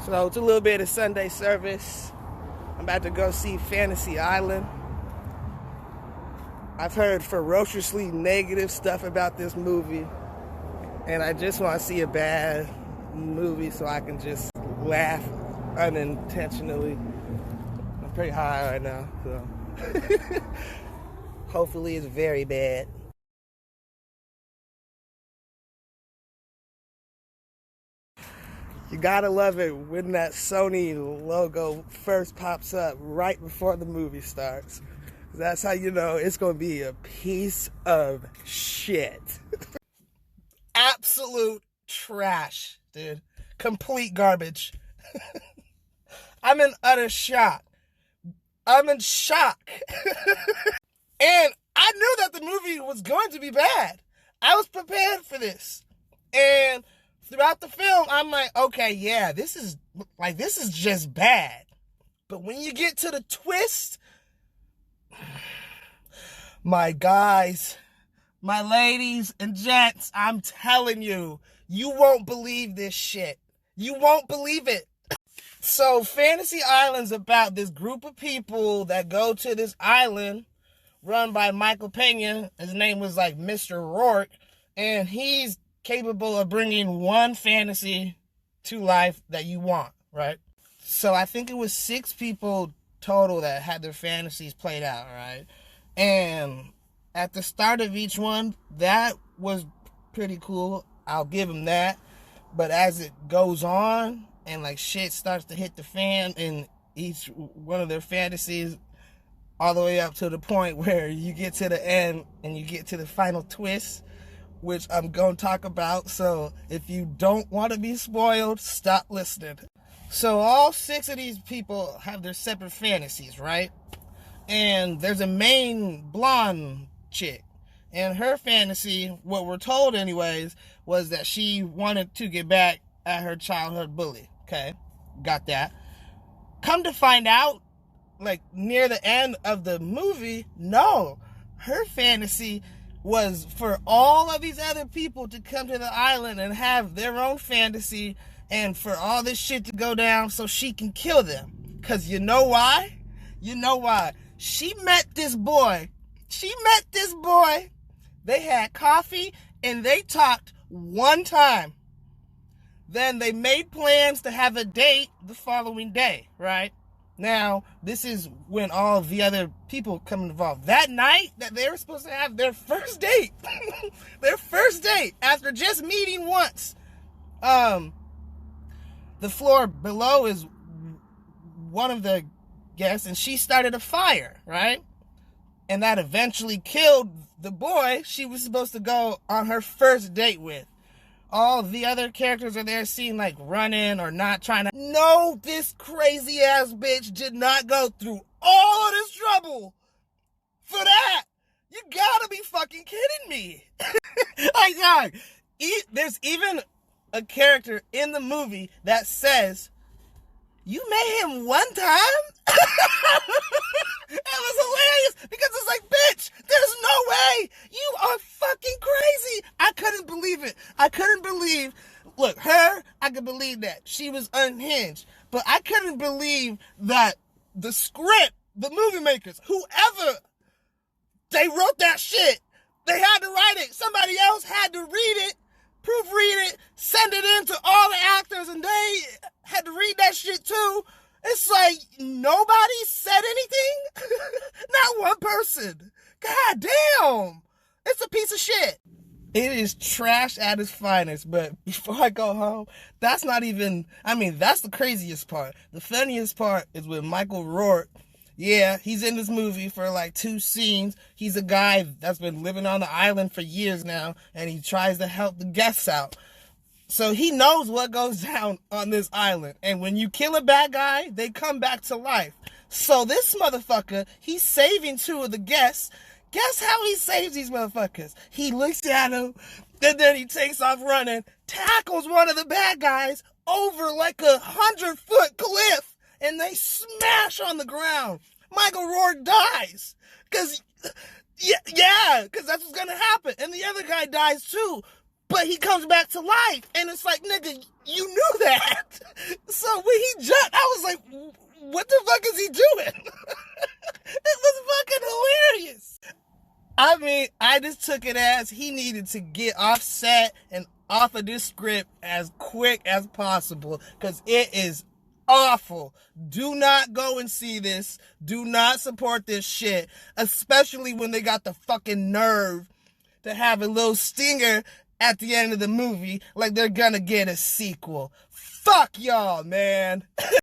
So it's a little bit of Sunday service. I'm about to go see Fantasy Island. I've heard ferociously negative stuff about this movie, and I just want to see a bad movie so I can just laugh unintentionally. I'm pretty high right now, so hopefully it's very bad. You gotta love it when that Sony logo first pops up right before the movie starts. That's how you know it's gonna be a piece of shit. Absolute trash, dude. Complete garbage. I'm in utter shock. I'm in shock. And I knew that the movie was going to be bad. I was prepared for this. And throughout the film, I'm like, okay, yeah, this is just bad. But when you get to the twist, my guys, my ladies and gents, I'm telling you, you won't believe this shit. You won't believe it. So Fantasy Island's about this group of people that go to this island run by Michael Pena. His name was like Mr. Rourke, and he's capable of bringing one fantasy to life that you want, right? So I think it was 6 people total that had their fantasies played out, right? And at the start of each one, that was pretty cool. I'll give them that. But as it goes on and like shit starts to hit the fan in each one of their fantasies, all the way up to the point where you get to the end and you get to the final twist, which I'm going to talk about. So if you don't want to be spoiled, stop listening. So all 6 of these people have their separate fantasies, right? And there's a main blonde chick. And her fantasy, what we're told anyways, was that she wanted to get back at her childhood bully. Okay, got that. Come to find out, like near the end of the movie, no, her fantasy was for all of these other people to come to the island and have their own fantasy and for all this shit to go down so she can kill them. Because you know why? You know why? She met this boy. They had coffee and they talked one time. Then they made plans to have a date the following day, right? Now, this is when all the other people come involved. That night that they were supposed to have their first date, their first date after just meeting once, the floor below is one of the guests, and she started a fire, right? And that eventually killed the boy she was supposed to go on her first date with. All the other characters are there seen like running or not trying to. No, this crazy ass bitch did not go through all of this trouble for that. You gotta be fucking kidding me. Like, God, there's even a character in the movie that says, "You met him one time?" It was hilarious because it's like, bitch, there's no way. You are fucking crazy. I couldn't believe it. I couldn't believe. Look, her, I could believe that. She was unhinged. But I couldn't believe that the script, the movie makers, whoever, they wrote that shit. They had to write it. Somebody else had to read it, proofread it, send it in to all the actors, and they had to read that shit too. It's like nobody said anything. Not one person. God damn. It's a piece of shit. It is trash at its finest. But before I go home, that's not even, that's the craziest part. The funniest part is with Michael Rourke. Yeah, he's in this movie for like 2 scenes. He's a guy that's been living on the island for years now, and he tries to help the guests out. So he knows what goes down on this island. And when you kill a bad guy, they come back to life. So this motherfucker, he's saving 2 of the guests. Guess how he saves these motherfuckers? He looks at them, and then he takes off running, tackles one of the bad guys over like 100-foot cliff, and they smash on the ground. Michael Rourke dies. Because that's what's going to happen. And the other guy dies too. but he comes back to life. And it's like, nigga, you knew that. So when he jumped, I was like, what the fuck is he doing? It was fucking hilarious. I mean, I just took it as he needed to get offset and off of this script as quick as possible, because it is awful. Do not go and see this. Do not support this shit, especially when they got the fucking nerve to have a little stinger at the end of the movie like they're gonna get a sequel. Fuck y'all, man.